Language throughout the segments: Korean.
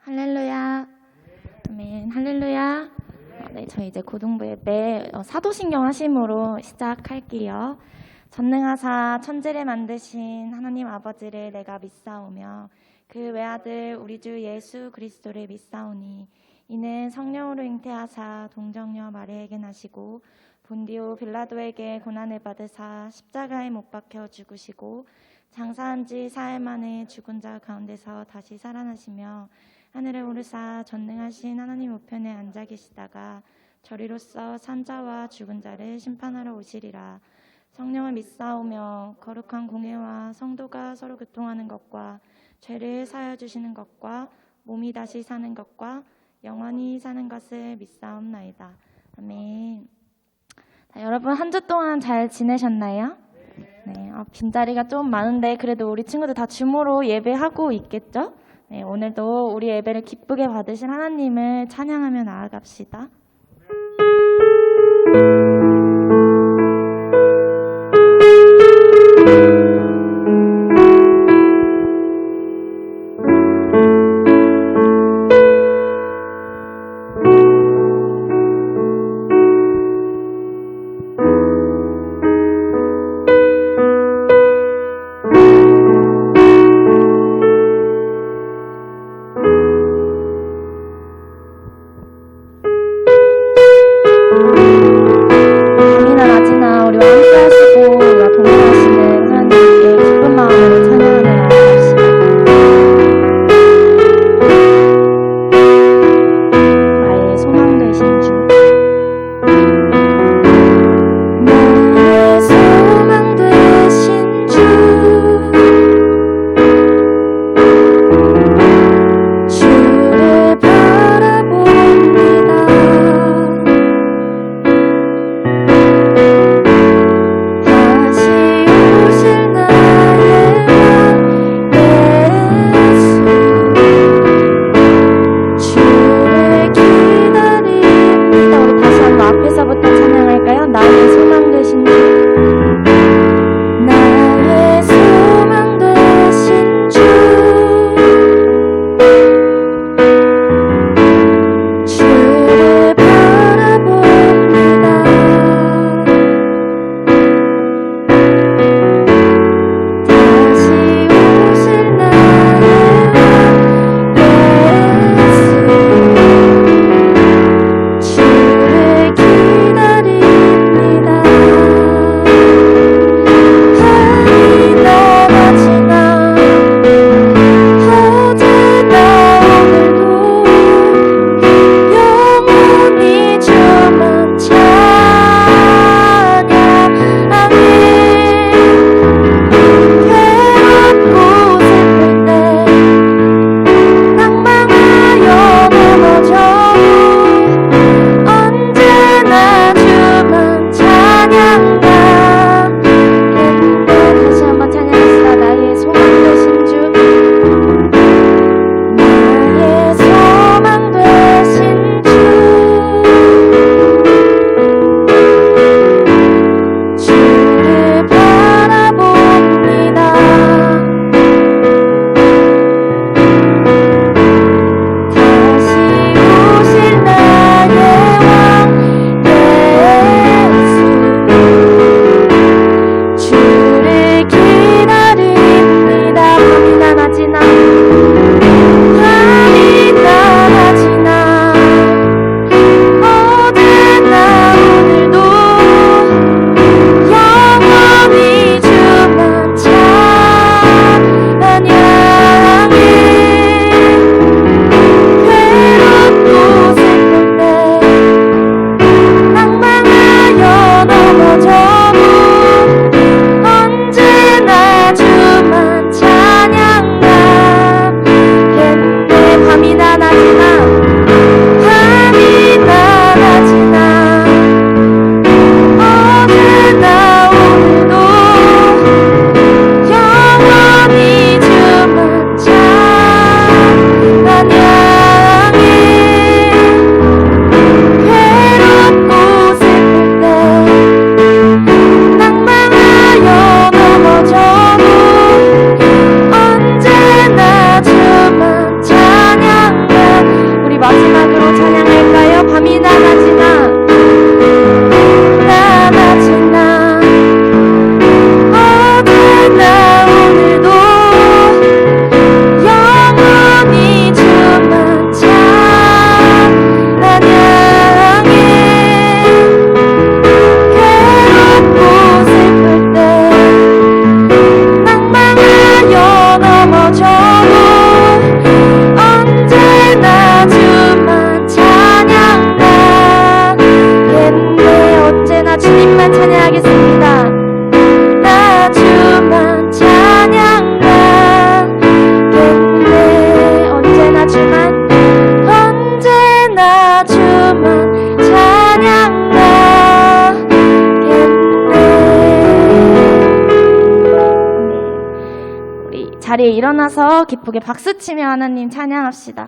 할렐루야. 아멘. 할렐루야. 네, 저희 이제 고등부 예배 사도신경 하심으로 시작할게요. 전능하사 천지를 만드신 하나님 아버지를 내가 믿사오며 그 외아들 우리 주 예수 그리스도를 믿사오니 이는 성령으로 잉태하사 동정녀 마리아에게 나시고 본디오 빌라도에게 고난을 받으사 십자가에 못 박혀 죽으시고 장사한 지 사흘 만에 죽은 자 가운데서 다시 살아나시며 하늘에 오르사 전능하신 하나님 우편에 앉아 계시다가 저리로서 산자와 죽은 자를 심판하러 오시리라. 성령을 믿사오며 거룩한 공회와 성도가 서로 교통하는 것과 죄를 사하여 주시는 것과 몸이 다시 사는 것과 영원히 사는 것을 믿사옵나이다. 아멘. 자, 여러분 한 주 동안 잘 지내셨나요? 네, 빈자리가 좀 많은데 그래도 우리 친구들 다 주모로 예배하고 있겠죠? 네, 오늘도 우리 예배를 기쁘게 받으신 하나님을 찬양하며 나아갑시다. 자리에 일어나서 기쁘게 박수치며 하나님 찬양합시다.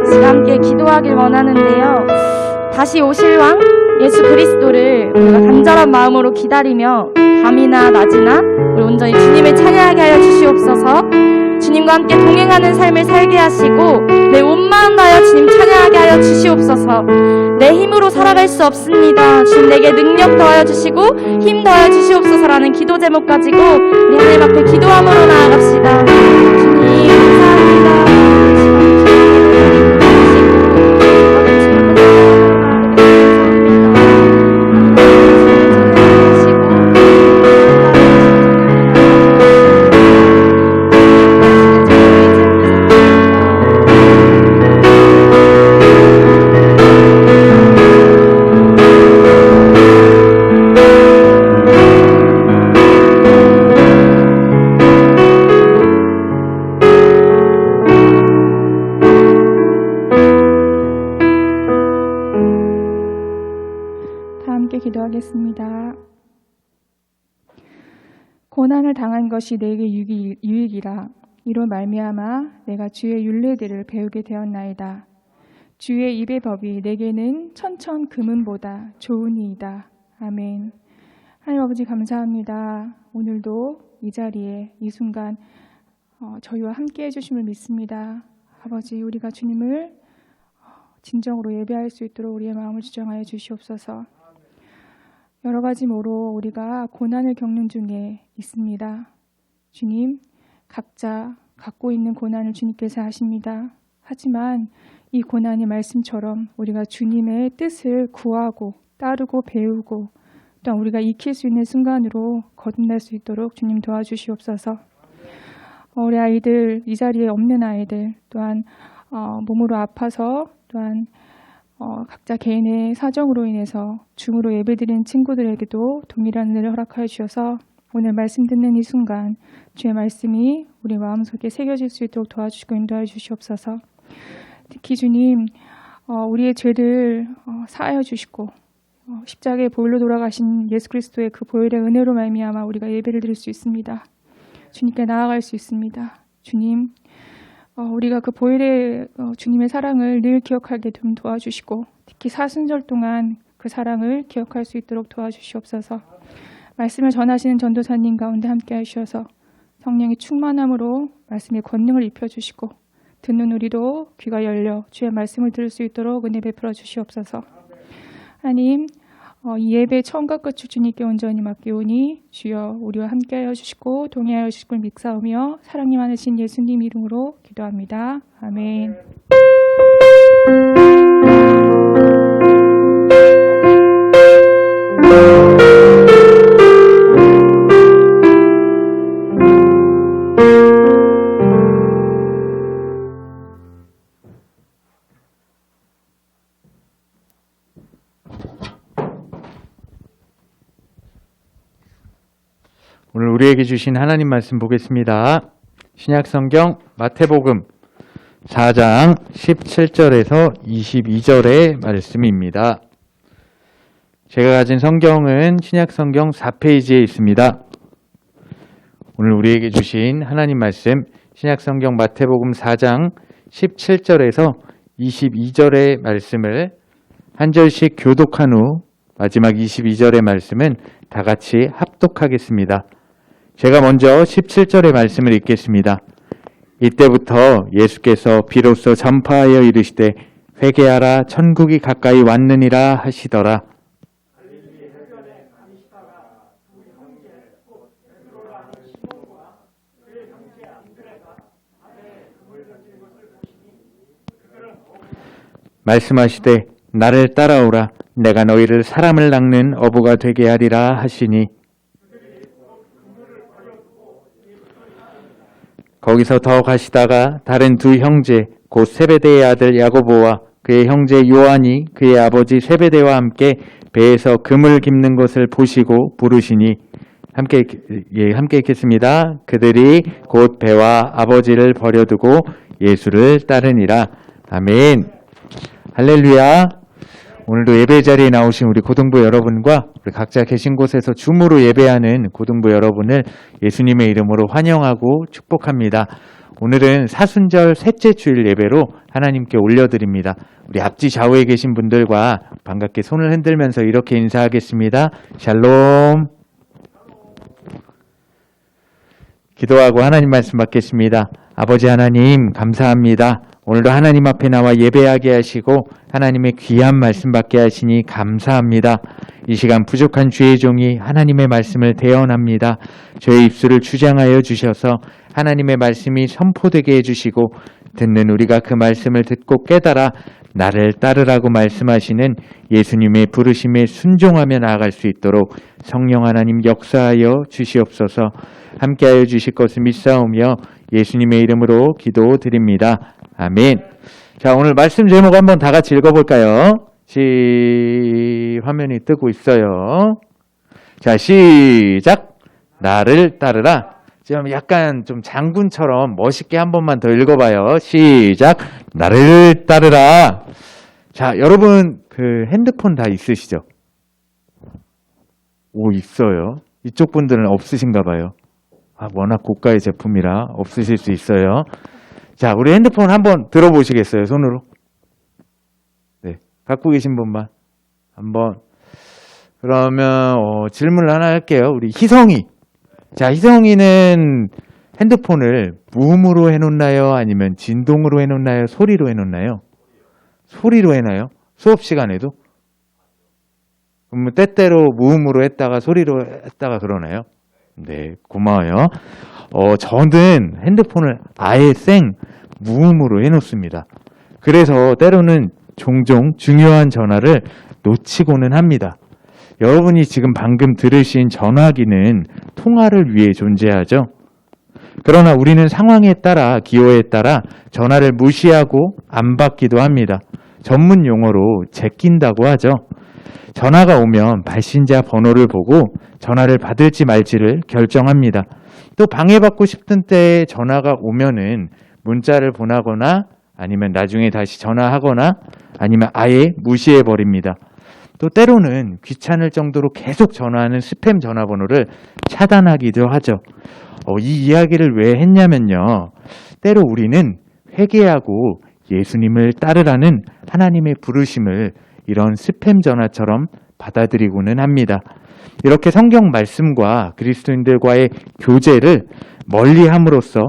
같이 함께 기도하길 원하는데요. 다시 오실 왕 예수 그리스도를 우리가 간절한 마음으로 기다리며 밤이나 낮이나 우리 온전히 주님을 찬양하게 하여 주시옵소서. 주님과 함께 동행하는 삶을 살게 하시고 내 온 마음 다하여 주님 찬양하게 하여 주시옵소서. 내 힘으로 살아갈 수 없습니다. 주님 내게 능력 더하여 주시고 힘 더하여 주시옵소서라는 기도 제목 가지고 우리 하나님 앞에 기도함으로 나아갑시다. 주님 감사합니다. 기도하겠습니다. 고난을 당한 것이 내게 유익이라. 이로 말미암아 내가 주의 율례들을 배우게 되었나이다. 주의 입의 법이 내게는 천천 금은보다 좋으니이다. 아멘. 하나님 아버지 감사합니다. 오늘도 이 자리에 이 순간 저희와 함께 해주심을 믿습니다. 아버지, 우리가 주님을 진정으로 예배할 수 있도록 우리의 마음을 주장하여 주시옵소서. 여러 가지 모로 우리가 고난을 겪는 중에 있습니다. 주님, 각자 갖고 있는 고난을 주님께서 아십니다. 하지만 이 고난이 말씀처럼 우리가 주님의 뜻을 구하고 따르고 배우고 또한 우리가 익힐 수 있는 순간으로 거듭날 수 있도록 주님 도와주시옵소서. 우리 아이들, 이 자리에 없는 아이들, 또한 몸으로 아파서 또한 각자 개인의 사정으로 인해서 중으로 예배드리는 친구들에게도 동일한 은혜를 허락하여 주셔서 오늘 말씀 듣는 이 순간 주의 말씀이 우리 마음속에 새겨질 수 있도록 도와주시고 인도하여 주시옵소서. 특히 주님, 우리의 죄를 사하여 주시고 십자가의 보혈로 돌아가신 예수 그리스도의 그 보혈의 은혜로 말미암아 우리가 예배를 드릴 수 있습니다. 주님께 나아갈 수 있습니다. 주님, 우리가 그 보혈의 주님의 사랑을 늘 기억하게 좀 도와주시고 특히 사순절 동안 그 사랑을 기억할 수 있도록 도와주시옵소서. 말씀을 전하시는 전도사님 가운데 함께 하셔서 성령의 충만함으로 말씀의 권능을 입혀주시고 듣는 우리도 귀가 열려 주의 말씀을 들을 수 있도록 은혜 베풀어 주시옵소서. 하나님, 이 예배 처음과 끝을 주님께 온전히 맡기오니 주여 우리와 함께하여 주시고 동행하여 주실 걸 믿사오며 사랑이 많으신 예수님 이름으로 기도합니다. 아멘. 오늘 우리에게 주신 하나님 말씀 보겠습니다. 신약성경 마태복음 4장 17절에서 22절의 말씀입니다. 제가 가진 성경은 신약성경 4페이지에 있습니다. 오늘 우리에게 주신 하나님 말씀 신약성경 마태복음 4장 17절에서 22절의 말씀을 한 절씩 교독한 후 마지막 22절의 말씀은 다 같이 합독하겠습니다. 제가 먼저 17절의 말씀을 읽겠습니다. 이때부터 예수께서 비로소 전파하여 이르시되 회개하라 천국이 가까이 왔느니라 하시더라. 말씀하시되 나를 따라오라 내가 너희를 사람을 낚는 어부가 되게 하리라 하시니 거기서 더 가시다가 다른 두 형제 곧 세베대의 아들 야고보와 그의 형제 요한이 그의 아버지 세베대와 함께 배에서 그물 깁는 것을 보시고 부르시니 함께 읽겠습니다. 그들이 곧 배와 아버지를 버려두고 예수를 따르니라. 아멘. 할렐루야. 오늘도 예배 자리에 나오신 우리 고등부 여러분과 우리 각자 계신 곳에서 줌으로 예배하는 고등부 여러분을 예수님의 이름으로 환영하고 축복합니다. 오늘은 사순절 셋째 주일 예배로 하나님께 올려드립니다. 우리 앞뒤 좌우에 계신 분들과 반갑게 손을 흔들면서 이렇게 인사하겠습니다. 샬롬. 기도하고 하나님 말씀 받겠습니다. 아버지 하나님 감사합니다. 오늘도 하나님 앞에 나와 예배하게 하시고 하나님의 귀한 말씀 받게 하시니 감사합니다. 이 시간 부족한 주의 종이 하나님의 말씀을 대언합니다. 저의 입술을 주장하여 주셔서 하나님의 말씀이 선포되게 해주시고 듣는 우리가 그 말씀을 듣고 깨달아 나를 따르라고 말씀하시는 예수님의 부르심에 순종하며 나아갈 수 있도록 성령 하나님 역사하여 주시옵소서. 함께하여 주실 것을 믿사오며 예수님의 이름으로 기도드립니다. 아멘. 자, 오늘 말씀 제목 한번 다 같이 읽어볼까요? 화면이 뜨고 있어요. 자, 시작. 나를 따르라. 지금 약간 좀 장군처럼 멋있게 한 번만 더 읽어봐요. 시작. 나를 따르라. 자, 여러분 그 핸드폰 다 있으시죠? 오, 있어요. 이쪽 분들은 없으신가 봐요. 워낙 고가의 제품이라 없으실 수 있어요. 자, 우리 핸드폰 한번 들어보시겠어요? 손으로. 네, 갖고 계신 분만 한번. 그러면 질문을 하나 할게요. 우리 희성이. 자, 희성이는 핸드폰을 무음으로 해놓나요? 아니면 진동으로 해놓나요? 소리로 해놓나요? 소리로 해놔요? 수업 시간에도? 그러면 때때로 무음으로 했다가 소리로 했다가 그러나요? 네, 고마워요. 저는 핸드폰을 아예 무음으로 해놓습니다. 그래서 때로는 종종 중요한 전화를 놓치고는 합니다. 여러분이 지금 방금 들으신 전화기는 통화를 위해 존재하죠. 그러나 우리는 상황에 따라, 기호에 따라 전화를 무시하고 안 받기도 합니다. 전문 용어로 제낀다고 하죠. 전화가 오면 발신자 번호를 보고 전화를 받을지 말지를 결정합니다. 또 방해받고 싶은 때에 전화가 오면은 문자를 보내거나 아니면 나중에 다시 전화하거나 아니면 아예 무시해버립니다. 또 때로는 귀찮을 정도로 계속 전화하는 스팸 전화번호를 차단하기도 하죠. 이 이야기를 왜 했냐면요. 때로 우리는 회개하고 예수님을 따르라는 하나님의 부르심을 이런 스팸 전화처럼 받아들이고는 합니다. 이렇게 성경 말씀과 그리스도인들과의 교제를 멀리함으로써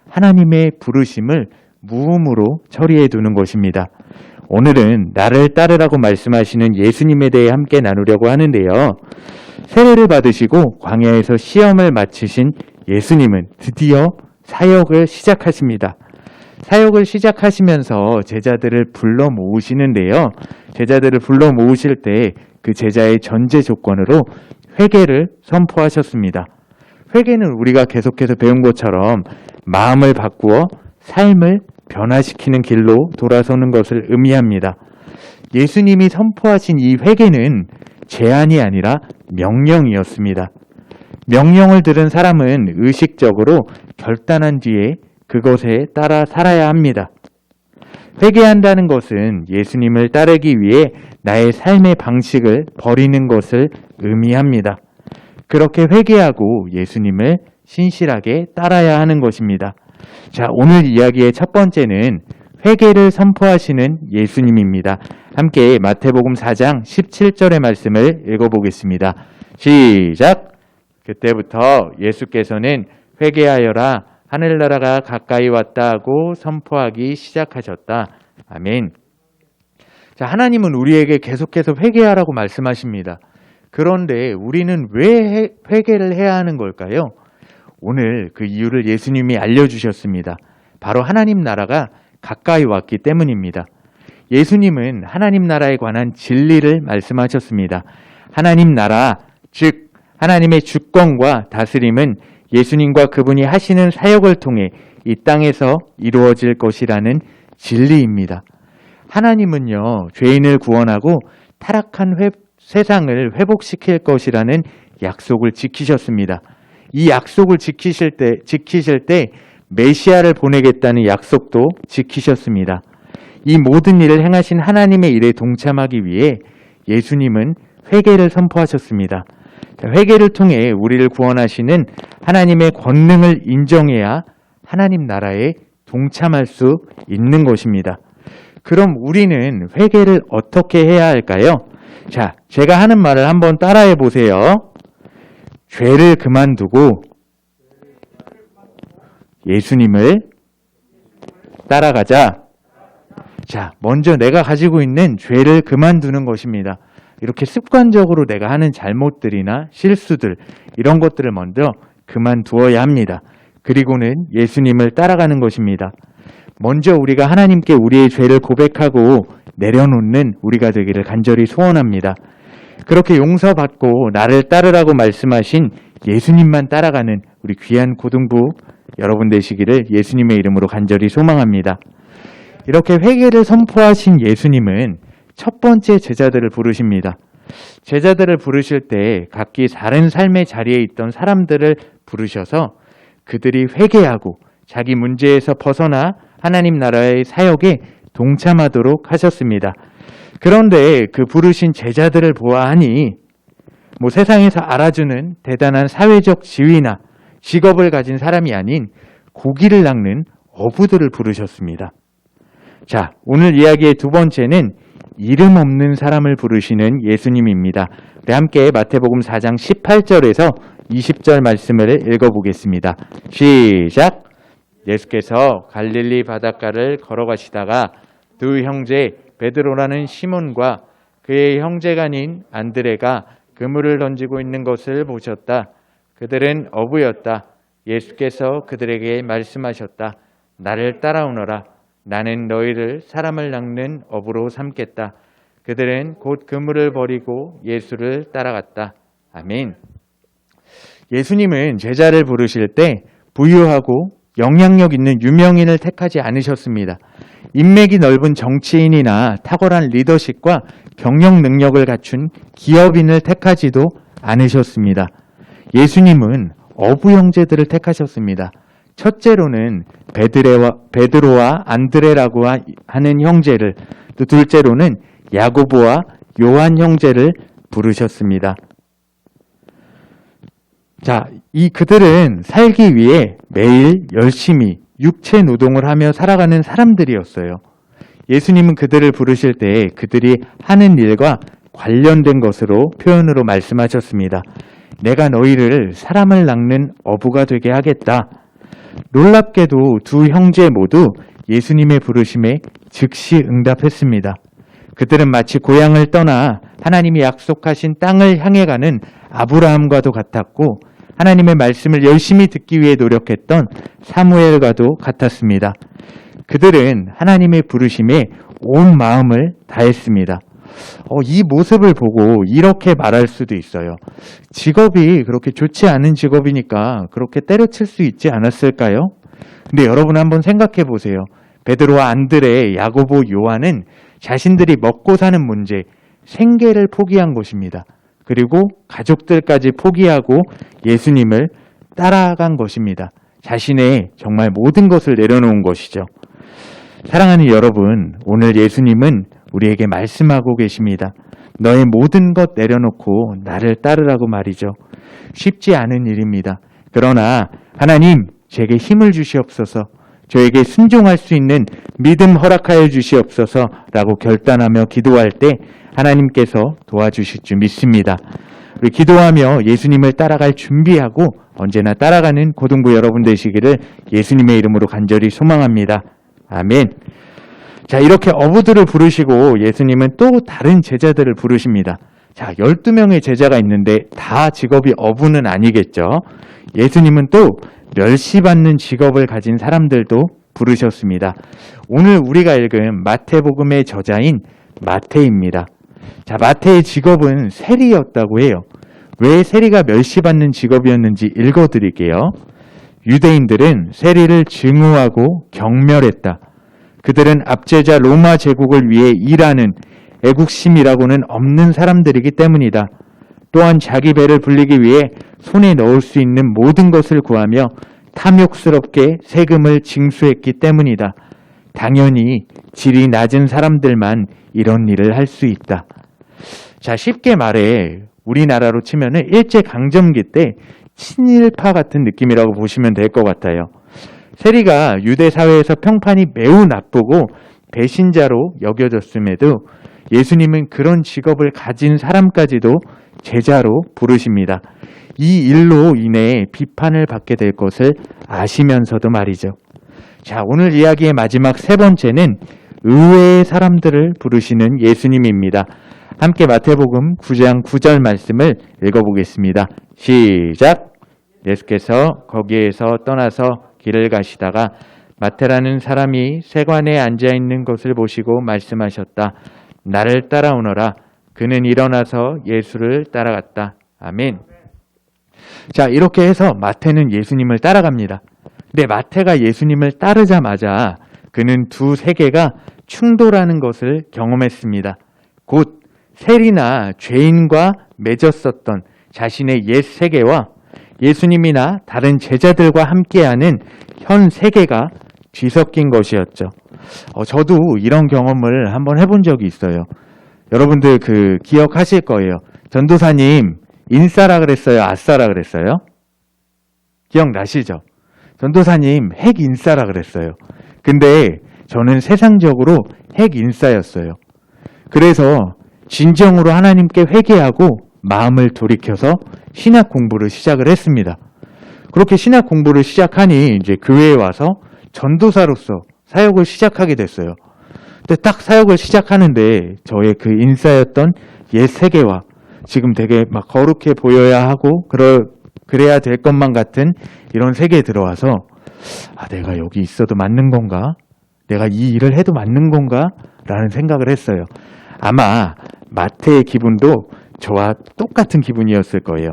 하나님의 부르심을 무음으로 처리해 두는 것입니다. 오늘은 나를 따르라고 말씀하시는 예수님에 대해 함께 나누려고 하는데요. 세례를 받으시고 광야에서 시험을 마치신 예수님은 드디어 사역을 시작하십니다. 사역을 시작하시면서 제자들을 불러 모으시는데요. 제자들을 불러 모으실 때 그 제자의 전제 조건으로 회개를 선포하셨습니다. 회개는 우리가 계속해서 배운 것처럼 마음을 바꾸어 삶을 변화시키는 길로 돌아서는 것을 의미합니다. 예수님이 선포하신 이 회개는 제안이 아니라 명령이었습니다. 명령을 들은 사람은 의식적으로 결단한 뒤에 그것에 따라 살아야 합니다. 회개한다는 것은 예수님을 따르기 위해 나의 삶의 방식을 버리는 것을 의미합니다. 그렇게 회개하고 예수님을 신실하게 따라야 하는 것입니다. 자, 오늘 이야기의 첫 번째는 회개를 선포하시는 예수님입니다. 함께 마태복음 4장 17절의 말씀을 읽어보겠습니다. 시작! 그때부터 예수께서는 회개하여라, 하늘나라가 가까이 왔다 하고 선포하기 시작하셨다. 아멘. 자, 하나님은 우리에게 계속해서 회개하라고 말씀하십니다. 그런데 우리는 왜 회개를 해야 하는 걸까요? 오늘 그 이유를 예수님이 알려주셨습니다. 바로 하나님 나라가 가까이 왔기 때문입니다. 예수님은 하나님 나라에 관한 진리를 말씀하셨습니다. 하나님 나라, 즉 하나님의 주권과 다스림은 예수님과 그분이 하시는 사역을 통해 이 땅에서 이루어질 것이라는 진리입니다. 하나님은요, 죄인을 구원하고 타락한 세상을 회복시킬 것이라는 약속을 지키셨습니다. 이 약속을 지키실 때 메시아를 보내겠다는 약속도 지키셨습니다. 이 모든 일을 행하신 하나님의 일에 동참하기 위해 예수님은 회개를 선포하셨습니다. 회개를 통해 우리를 구원하시는 하나님의 권능을 인정해야 하나님 나라에 동참할 수 있는 것입니다. 그럼 우리는 회개를 어떻게 해야 할까요? 자, 제가 하는 말을 한번 따라해 보세요. 죄를 그만두고 예수님을 따라가자. 자, 먼저 내가 가지고 있는 죄를 그만두는 것입니다. 이렇게 습관적으로 내가 하는 잘못들이나 실수들, 이런 것들을 먼저 그만두어야 합니다. 그리고는 예수님을 따라가는 것입니다. 먼저 우리가 하나님께 우리의 죄를 고백하고 내려놓는 우리가 되기를 간절히 소원합니다. 그렇게 용서받고 나를 따르라고 말씀하신 예수님만 따라가는 우리 귀한 고등부 여러분 되시기를 예수님의 이름으로 간절히 소망합니다. 이렇게 회개를 선포하신 예수님은 첫 번째 제자들을 부르십니다. 제자들을 부르실 때 각기 다른 삶의 자리에 있던 사람들을 부르셔서 그들이 회개하고 자기 문제에서 벗어나 하나님 나라의 사역에 동참하도록 하셨습니다. 그런데 그 부르신 제자들을 보아하니 세상에서 알아주는 대단한 사회적 지위나 직업을 가진 사람이 아닌 고기를 낚는 어부들을 부르셨습니다. 자, 오늘 이야기의 두 번째는 이름 없는 사람을 부르시는 예수님입니다. 우리 함께 마태복음 4장 18절에서 20절 말씀을 읽어보겠습니다. 시작! 예수께서 갈릴리 바닷가를 걸어가시다가 두 형제 베드로라는 시몬과 그의 형제가 아닌 안드레가 그물을 던지고 있는 것을 보셨다. 그들은 어부였다. 예수께서 그들에게 말씀하셨다. 나를 따라오너라. 나는 너희를 사람을 낚는 어부로 삼겠다. 그들은 곧 그물을 버리고 예수를 따라갔다. 아멘. 예수님은 제자를 부르실 때 부유하고 영향력 있는 유명인을 택하지 않으셨습니다. 인맥이 넓은 정치인이나 탁월한 리더십과 경영 능력을 갖춘 기업인을 택하지도 않으셨습니다. 예수님은 어부 형제들을 택하셨습니다. 첫째로는 베드로와 안드레라고 하는 형제를, 또 둘째로는 야고보와 요한 형제를 부르셨습니다. 자, 그들은 살기 위해 매일 열심히 육체 노동을 하며 살아가는 사람들이었어요. 예수님은 그들을 부르실 때 그들이 하는 일과 관련된 것으로 표현으로 말씀하셨습니다. 내가 너희를 사람을 낚는 어부가 되게 하겠다. 놀랍게도 두 형제 모두 예수님의 부르심에 즉시 응답했습니다. 그들은 마치 고향을 떠나 하나님이 약속하신 땅을 향해 가는 아브라함과도 같았고 하나님의 말씀을 열심히 듣기 위해 노력했던 사무엘과도 같았습니다. 그들은 하나님의 부르심에 온 마음을 다했습니다. 이 모습을 보고 이렇게 말할 수도 있어요. 직업이 그렇게 좋지 않은 직업이니까 그렇게 때려칠 수 있지 않았을까요? 근데 여러분 한번 생각해 보세요. 베드로와 안드레, 야고보, 요한은 자신들이 먹고 사는 문제, 생계를 포기한 것입니다. 그리고 가족들까지 포기하고 예수님을 따라간 것입니다. 자신의 정말 모든 것을 내려놓은 것이죠. 사랑하는 여러분, 오늘 예수님은 우리에게 말씀하고 계십니다. 너의 모든 것 내려놓고 나를 따르라고 말이죠. 쉽지 않은 일입니다. 그러나 하나님, 제게 힘을 주시옵소서, 저에게 순종할 수 있는 믿음 허락하여 주시옵소서라고 결단하며 기도할 때 하나님께서 도와주실 줄 믿습니다. 우리 기도하며 예수님을 따라갈 준비하고 언제나 따라가는 고등부 여러분 되시기를 예수님의 이름으로 간절히 소망합니다. 아멘. 자, 이렇게 어부들을 부르시고 예수님은 또 다른 제자들을 부르십니다. 자, 12명의 제자가 있는데 다 직업이 어부는 아니겠죠. 예수님은 또 멸시받는 직업을 가진 사람들도 부르셨습니다. 오늘 우리가 읽은 마태복음의 저자인 마태입니다. 자, 마태의 직업은 세리였다고 해요. 왜 세리가 멸시받는 직업이었는지 읽어드릴게요. 유대인들은 세리를 증오하고 경멸했다. 그들은 압제자 로마 제국을 위해 일하는 애국심이라고는 없는 사람들이기 때문이다. 또한 자기 배를 불리기 위해 손에 넣을 수 있는 모든 것을 구하며 탐욕스럽게 세금을 징수했기 때문이다. 당연히 질이 낮은 사람들만 이런 일을 할 수 있다. 자, 쉽게 말해 우리나라로 치면은 일제강점기 때 친일파 같은 느낌이라고 보시면 될 것 같아요. 세리가 유대 사회에서 평판이 매우 나쁘고 배신자로 여겨졌음에도 예수님은 그런 직업을 가진 사람까지도 제자로 부르십니다. 이 일로 인해 비판을 받게 될 것을 아시면서도 말이죠. 자, 오늘 이야기의 마지막 세 번째는 의외의 사람들을 부르시는 예수님입니다. 함께 마태복음 9장 9절 말씀을 읽어보겠습니다. 시작! 예수께서 거기에서 떠나서 길을 가시다가 마태라는 사람이 세관에 앉아있는 것을 보시고 말씀하셨다. 나를 따라오너라. 그는 일어나서 예수를 따라갔다. 아멘. 자, 이렇게 해서 마태는 예수님을 따라갑니다. 근데 마태가 예수님을 따르자마자 그는 두 세계가 충돌하는 것을 경험했습니다. 곧 세리나 죄인과 맺었었던 자신의 옛 세계와 예수님이나 다른 제자들과 함께하는 현 세계가 뒤섞인 것이었죠. 저도 이런 경험을 한번 해본 적이 있어요. 여러분들 기억하실 거예요. 전도사님 인싸라 그랬어요? 아싸라 그랬어요? 기억나시죠? 전도사님 핵 인싸라 그랬어요. 근데 저는 세상적으로 핵 인싸였어요. 그래서 진정으로 하나님께 회개하고 마음을 돌이켜서 신학 공부를 시작을 했습니다. 그렇게 신학 공부를 시작하니 이제 교회에 와서 전도사로서 사역을 시작하게 됐어요. 근데 딱 사역을 시작하는데 저의 그 인싸였던 옛 세계와 지금 되게 막 거룩해 보여야 하고 그래야 될 것만 같은 이런 세계에 들어와서 내가 여기 있어도 맞는 건가? 내가 이 일을 해도 맞는 건가? 라는 생각을 했어요. 아마 마태의 기분도 저와 똑같은 기분이었을 거예요.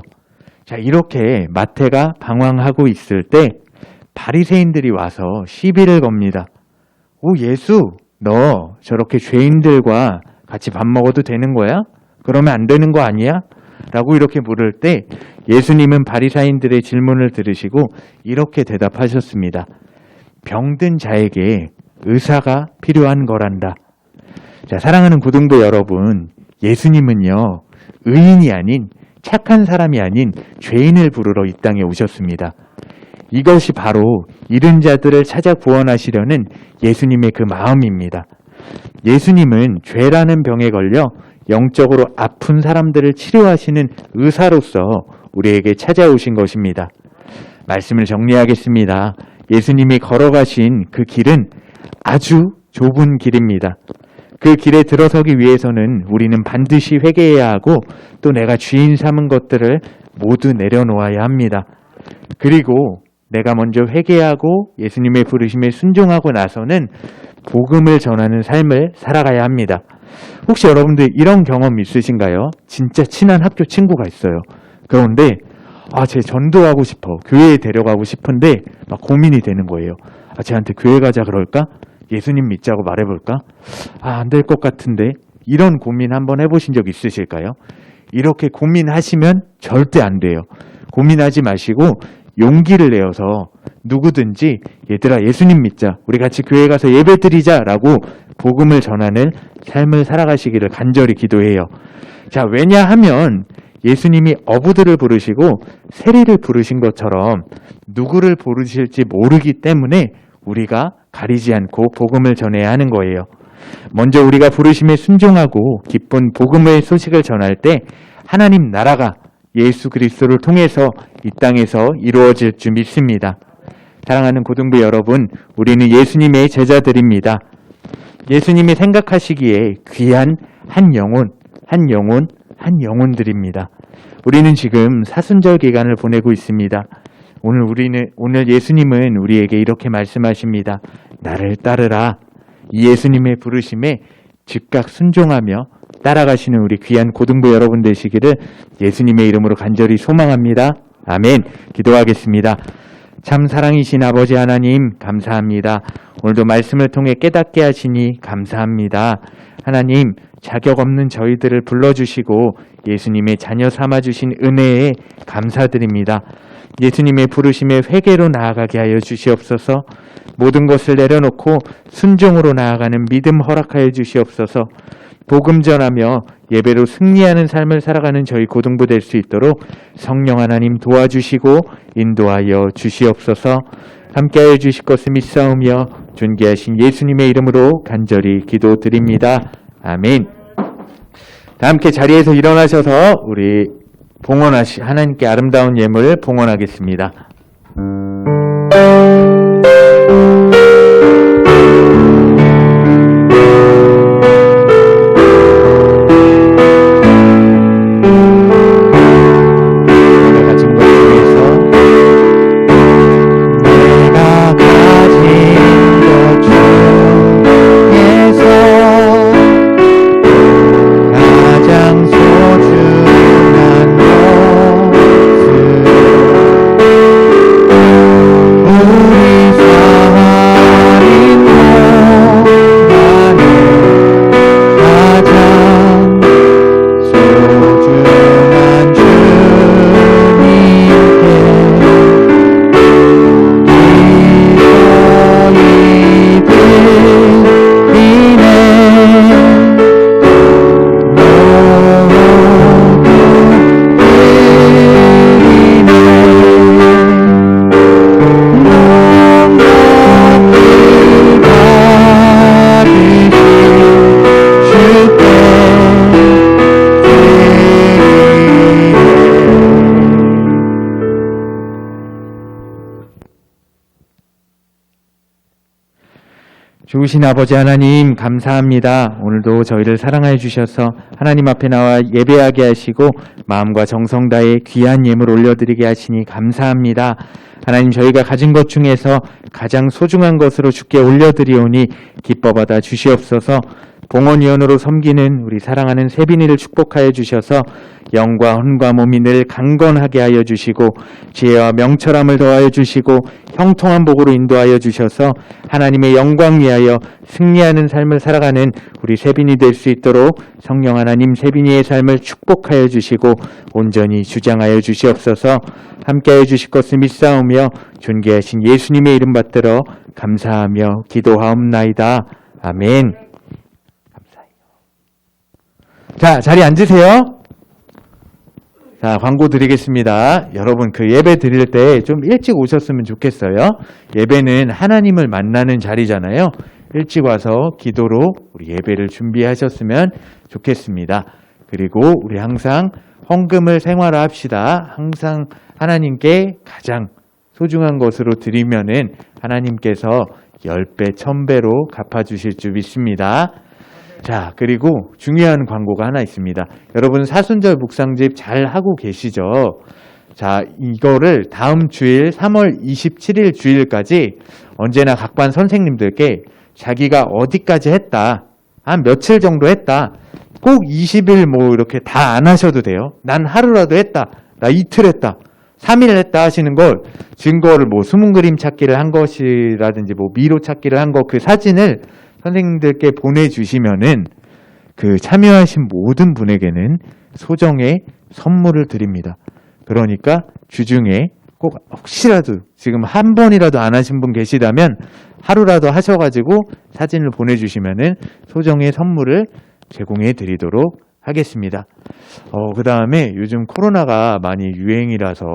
자, 이렇게 마태가 방황하고 있을 때 바리새인들이 와서 시비를 겁니다. 오, 예수, 너 저렇게 죄인들과 같이 밥 먹어도 되는 거야? 그러면 안 되는 거 아니야? 라고 이렇게 물을 때 예수님은 바리새인들의 질문을 들으시고 이렇게 대답하셨습니다. 병든 자에게 의사가 필요한 거란다. 자, 사랑하는 고등부 여러분, 예수님은요, 의인이 아닌 착한 사람이 아닌 죄인을 부르러 이 땅에 오셨습니다. 이것이 바로 잃은 자들을 찾아 구원하시려는 예수님의 그 마음입니다. 예수님은 죄라는 병에 걸려 영적으로 아픈 사람들을 치료하시는 의사로서 우리에게 찾아오신 것입니다. 말씀을 정리하겠습니다. 예수님이 걸어가신 그 길은 아주 좁은 길입니다. 그 길에 들어서기 위해서는 우리는 반드시 회개해야 하고 또 내가 주인 삼은 것들을 모두 내려놓아야 합니다. 그리고 내가 먼저 회개하고 예수님의 부르심에 순종하고 나서는 복음을 전하는 삶을 살아가야 합니다. 혹시 여러분들 이런 경험 있으신가요? 진짜 친한 학교 친구가 있어요. 그런데 쟤 전도하고 싶어. 교회에 데려가고 싶은데 막 고민이 되는 거예요. 쟤한테 교회 가자 그럴까? 예수님 믿자고 말해볼까? 안 될 것 같은데. 이런 고민 한번 해보신 적 있으실까요? 이렇게 고민하시면 절대 안 돼요. 고민하지 마시고 용기를 내어서 누구든지 얘들아 예수님 믿자. 우리 같이 교회 가서 예배 드리자라고 복음을 전하는 삶을 살아가시기를 간절히 기도해요. 자, 왜냐하면 예수님이 어부들을 부르시고 세리를 부르신 것처럼 누구를 부르실지 모르기 때문에 우리가 가리지 않고 복음을 전해야 하는 거예요. 먼저 우리가 부르심에 순종하고 기쁜 복음의 소식을 전할 때 하나님 나라가 예수 그리스도를 통해서 이 땅에서 이루어질 줄 믿습니다. 사랑하는 고등부 여러분, 우리는 예수님의 제자들입니다. 예수님이 생각하시기에 귀한 한 영혼들입니다. 우리는 지금 사순절 기간을 보내고 있습니다. 오늘 예수님은 우리에게 이렇게 말씀하십니다. 나를 따르라. 이 예수님의 부르심에 즉각 순종하며 따라가시는 우리 귀한 고등부 여러분 되시기를 예수님의 이름으로 간절히 소망합니다. 아멘. 기도하겠습니다. 참 사랑이신 아버지 하나님 감사합니다. 오늘도 말씀을 통해 깨닫게 하시니 감사합니다. 하나님, 자격 없는 저희들을 불러주시고 예수님의 자녀 삼아주신 은혜에 감사드립니다. 예수님의 부르심에 회개로 나아가게 하여 주시옵소서. 모든 것을 내려놓고 순종으로 나아가는 믿음 허락하여 주시옵소서. 복음 전하며 예배로 승리하는 삶을 살아가는 저희 고등부 될 수 있도록 성령 하나님 도와주시고 인도하여 주시옵소서. 함께하여 주실 것을 믿사오며 존귀하신 예수님의 이름으로 간절히 기도드립니다. 아멘. 다 함께 자리에서 일어나셔서 우리 하나님께 아름다운 예물 봉헌하겠습니다. 좋으신 아버지 하나님 감사합니다. 오늘도 저희를 사랑하여 주셔서 하나님 앞에 나와 예배하게 하시고 마음과 정성 다해 귀한 예물 올려드리게 하시니 감사합니다. 하나님 저희가 가진 것 중에서 가장 소중한 것으로 주께 올려드리오니 기뻐 받아 주시옵소서. 봉헌위원으로 섬기는 우리 사랑하는 세빈이를 축복하여 주셔서 영과 혼과 몸이 늘 강건하게 하여 주시고 지혜와 명철함을 더하여 주시고 형통한 복으로 인도하여 주셔서 하나님의 영광 위하여 승리하는 삶을 살아가는 우리 세빈이 될 수 있도록 성령 하나님 세빈이의 삶을 축복하여 주시고 온전히 주장하여 주시옵소서. 함께하여 주실 것을 믿사오며 존귀하신 예수님의 이름 받들어 감사하며 기도하옵나이다. 아멘. 자, 자리 앉으세요. 자, 광고 드리겠습니다. 여러분 그 예배 드릴 때 좀 일찍 오셨으면 좋겠어요. 예배는 하나님을 만나는 자리잖아요. 일찍 와서 기도로 우리 예배를 준비하셨으면 좋겠습니다. 그리고 우리 항상 헌금을 생활화합시다. 항상 하나님께 가장 소중한 것으로 드리면은 하나님께서 10배, 1000배로 갚아주실 줄 믿습니다. 자, 그리고 중요한 광고가 하나 있습니다. 여러분 사순절 묵상집 잘 하고 계시죠? 자, 이거를 다음 주일 3월 27일 주일까지 언제나 각반 선생님들께 자기가 어디까지 했다, 한 며칠 정도 했다, 꼭 20일 뭐 이렇게 다 안 하셔도 돼요. 난 하루라도 했다, 나 이틀 했다, 3일 했다 하시는 걸 증거를 뭐 수문 그림 찾기를 한 것이라든지 뭐 미로 찾기를 한 거 그 사진을 선생님들께 보내주시면은 그 참여하신 모든 분에게는 소정의 선물을 드립니다. 그러니까 주중에 꼭 혹시라도 지금 한 번이라도 안 하신 분 계시다면 하루라도 하셔가지고 사진을 보내주시면은 소정의 선물을 제공해 드리도록 하겠습니다. 그 다음에 요즘 코로나가 많이 유행이라서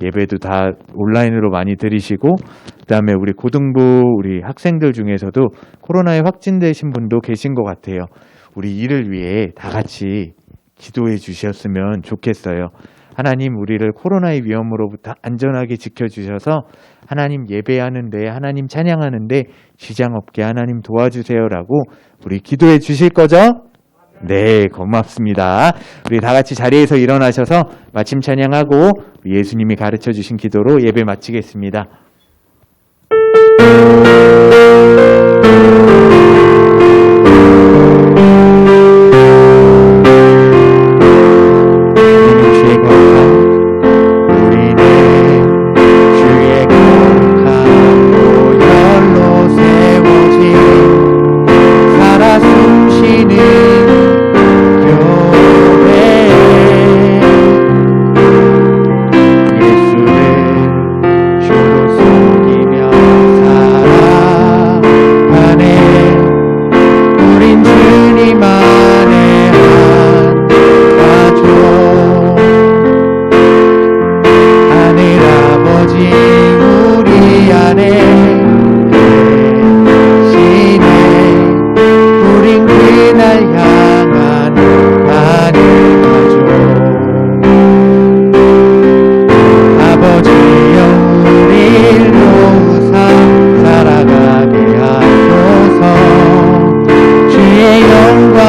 예배도 다 온라인으로 많이 드리시고, 그 다음에 우리 고등부 우리 학생들 중에서도 코로나에 확진되신 분도 계신 것 같아요. 우리 이를 위해 다 같이 기도해 주셨으면 좋겠어요. 하나님 우리를 코로나의 위험으로부터 안전하게 지켜주셔서 하나님 예배하는데, 하나님 찬양하는데 지장 없게 하나님 도와주세요라고 우리 기도해 주실 거죠? 네, 고맙습니다. 우리 다 같이 자리에서 일어나셔서 마침 찬양하고 예수님이 가르쳐 주신 기도로 예배 마치겠습니다. 주님 안에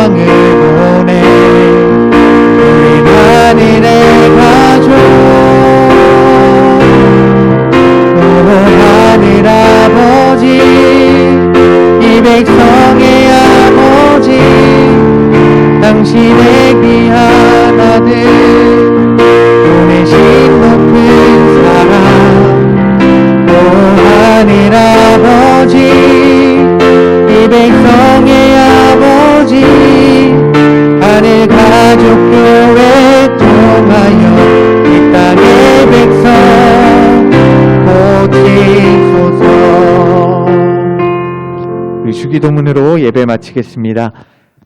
영광을 보내 우리 하늘의 가족 오 하늘 아버지 이 백성의 아버지 당신의 귀한 아들 보내신 높은 사랑 오 하늘 아버지 이 백성의 아버지 하늘 가족교회 통하여 이 땅의 백성 고치소서. 우리 주기도문으로 예배 마치겠습니다.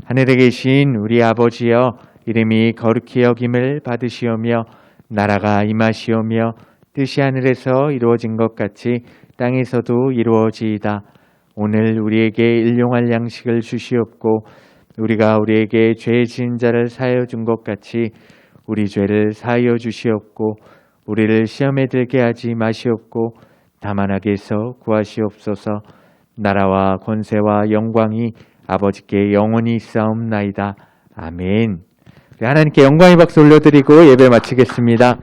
하늘에 계신 우리 아버지여 이름이 거룩히 여김을 받으시오며 나라가 임하시오며 뜻이 하늘에서 이루어진 것 같이 땅에서도 이루어지이다. 오늘 우리에게 일용할 양식을 주시옵고 우리가 우리에게 죄 지은 자를 사하여 준 것 같이 우리 죄를 사하여 주시옵고 우리를 시험에 들게 하지 마시옵고 다만 악에서 구하시옵소서. 나라와 권세와 영광이 아버지께 영원히 있사옵나이다. 아멘. 하나님께 영광의 박수 올려드리고 예배 마치겠습니다.